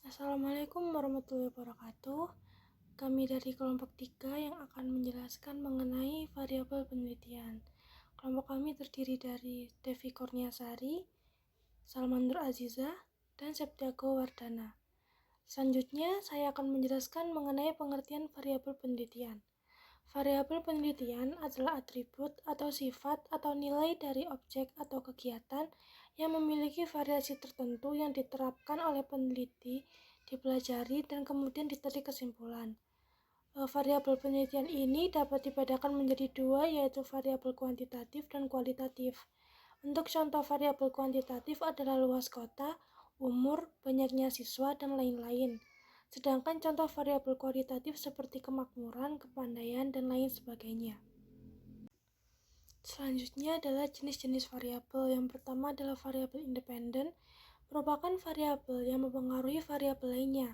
Assalamualaikum warahmatullahi wabarakatuh. Kami dari kelompok 3 yang akan menjelaskan mengenai variabel penelitian. Kelompok kami terdiri dari Devi Kurniasari, Salman Nur Aziza, dan Septiago Wardana. Selanjutnya, saya akan menjelaskan mengenai pengertian variabel penelitian. Variabel penelitian adalah atribut atau sifat atau nilai dari objek atau kegiatan yang memiliki variasi tertentu yang diterapkan oleh peneliti, dipelajari, dan kemudian ditarik kesimpulan. Variabel penelitian ini dapat dibedakan menjadi dua, yaitu variabel kuantitatif dan kualitatif. Untuk contoh variabel kuantitatif adalah luas kota, umur, banyaknya siswa, dan lain-lain. Sedangkan contoh variabel kualitatif seperti kemakmuran, kepandaian, dan lain sebagainya. Selanjutnya adalah jenis-jenis variabel. Yang pertama adalah variabel independen, merupakan variabel yang mempengaruhi variabel lainnya.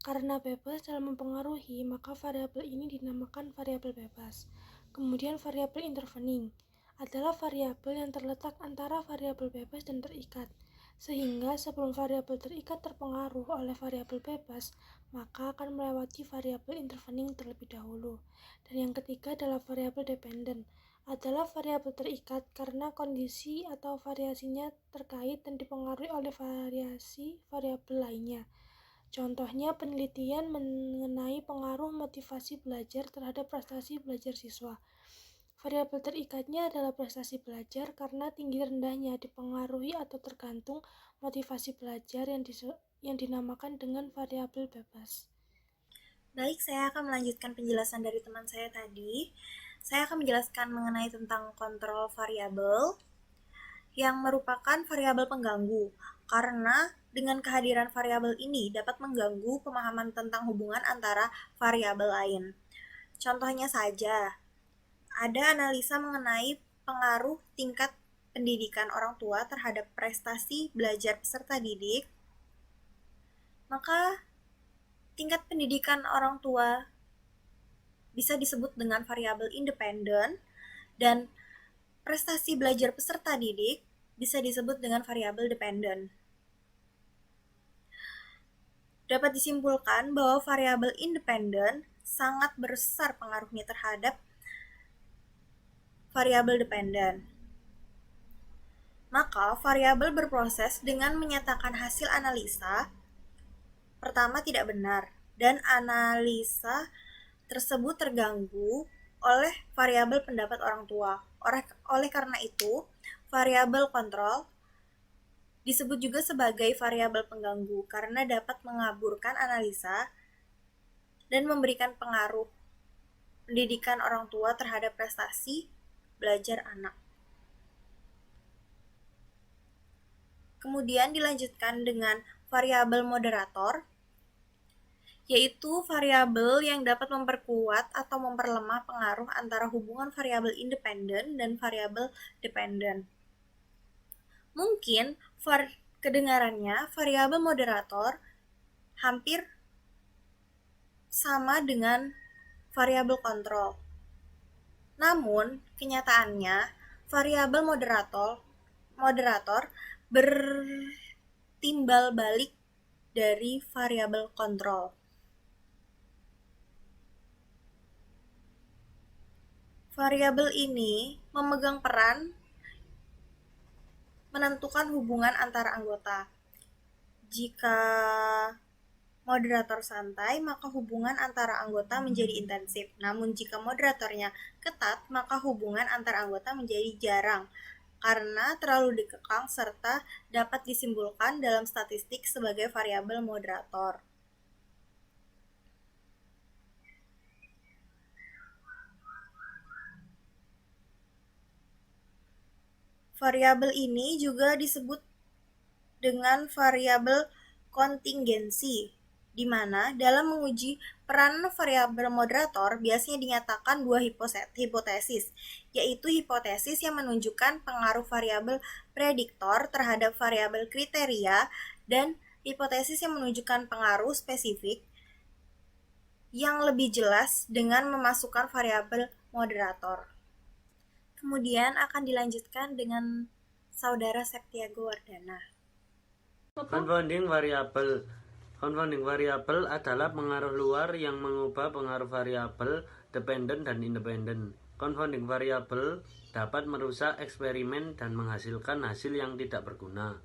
Karena bebas dalam mempengaruhi, maka variabel ini dinamakan variabel bebas. Kemudian variabel intervening adalah variabel yang terletak antara variabel bebas dan terikat. Sehingga sebelum variabel terikat terpengaruh oleh variabel bebas, maka akan melewati variabel intervening terlebih dahulu. Dan yang ketiga adalah variabel dependen, adalah variabel terikat karena kondisi atau variasinya terkait dan dipengaruhi oleh variasi variabel lainnya. Contohnya penelitian mengenai pengaruh motivasi belajar terhadap prestasi belajar siswa. Variabel terikatnya adalah prestasi belajar karena tinggi rendahnya dipengaruhi atau tergantung motivasi belajar yang dinamakan dengan variabel bebas. Baik, saya akan melanjutkan penjelasan dari teman saya tadi. Saya akan menjelaskan mengenai tentang kontrol variabel yang merupakan variabel pengganggu, karena dengan kehadiran variabel ini dapat mengganggu pemahaman tentang hubungan antara variabel lain. Contohnya saja, ada analisa mengenai pengaruh tingkat pendidikan orang tua terhadap prestasi belajar peserta didik, maka tingkat pendidikan orang tua bisa disebut dengan variabel independen, dan prestasi belajar peserta didik bisa disebut dengan variabel dependen. Dapat disimpulkan bahwa variabel independen sangat besar pengaruhnya terhadap variabel dependen. Maka, variabel berproses dengan menyatakan hasil analisa pertama tidak benar, dan analisa tersebut terganggu oleh variabel pendapat orang tua. Oleh karena itu, variabel kontrol disebut juga sebagai variabel pengganggu karena dapat mengaburkan analisa dan memberikan pengaruh pendidikan orang tua terhadap prestasi belajar anak. Kemudian dilanjutkan dengan variabel moderator, yaitu variabel yang dapat memperkuat atau memperlemah pengaruh antara hubungan variabel independen dan variabel dependen. Mungkin kedengarannya variabel moderator hampir sama dengan variabel kontrol. Namun, kenyataannya variabel moderator bertimbal balik dari variabel kontrol. Variabel ini memegang peran menentukan hubungan antara anggota. Jika moderator santai, maka hubungan antara anggota menjadi intensif. Namun jika moderatornya ketat, maka hubungan antara anggota menjadi jarang karena terlalu dikekang serta dapat disimpulkan dalam statistik sebagai variabel moderator. Variabel ini juga disebut dengan variabel kontingensi, di mana dalam menguji peran variabel moderator biasanya dinyatakan dua hipotesis, yaitu hipotesis yang menunjukkan pengaruh variabel prediktor terhadap variabel kriteria dan hipotesis yang menunjukkan pengaruh spesifik yang lebih jelas dengan memasukkan variabel moderator. Kemudian akan dilanjutkan dengan saudara Septiago Wardana. Confounding variable. Confounding variable adalah pengaruh luar yang mengubah pengaruh variabel dependen dan independen. Confounding variable dapat merusak eksperimen dan menghasilkan hasil yang tidak berguna.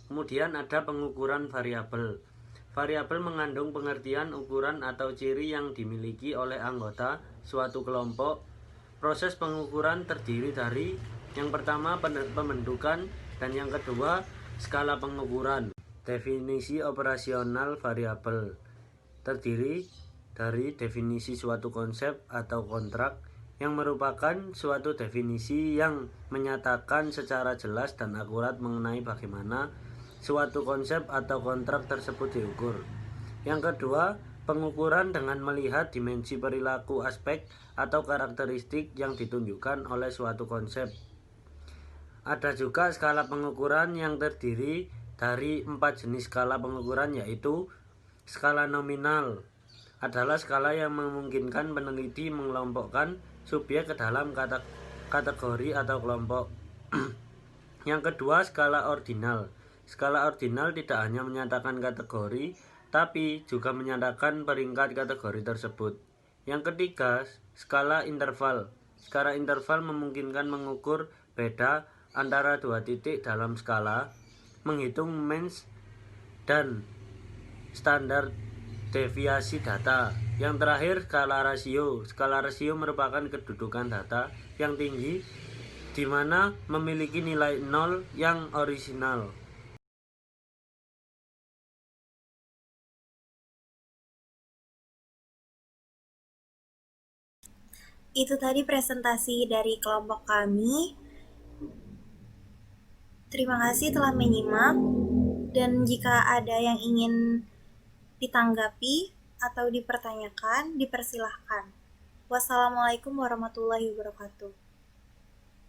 Kemudian ada pengukuran variabel. Variabel mengandung pengertian, ukuran, atau ciri yang dimiliki oleh anggota suatu kelompok. Proses pengukuran terdiri dari yang pertama pembentukan dan yang kedua skala pengukuran. Definisi operasional variabel terdiri dari definisi suatu konsep atau kontrak yang merupakan suatu definisi yang menyatakan secara jelas dan akurat mengenai bagaimana suatu konsep atau kontrak tersebut diukur. Yang kedua, pengukuran dengan melihat dimensi perilaku aspek atau karakteristik yang ditunjukkan oleh suatu konsep. Ada juga skala pengukuran yang terdiri dari 4 jenis skala pengukuran, yaitu skala nominal adalah skala yang memungkinkan peneliti mengelompokkan subjek ke dalam kategori atau kelompok. Yang kedua, skala ordinal. Skala ordinal tidak hanya menyatakan kategori, tapi juga menyatakan peringkat kategori tersebut. Yang ketiga, skala interval. Skala interval memungkinkan mengukur beda antara dua titik dalam skala, menghitung means dan standar deviasi data. Yang terakhir, skala rasio. Skala rasio merupakan kedudukan data yang tinggi di mana memiliki nilai 0 yang orisinal. Itu tadi presentasi dari kelompok kami. Terima kasih telah menyimak, dan jika ada yang ingin ditanggapi atau dipertanyakan, dipersilahkan. Wassalamualaikum warahmatullahi wabarakatuh.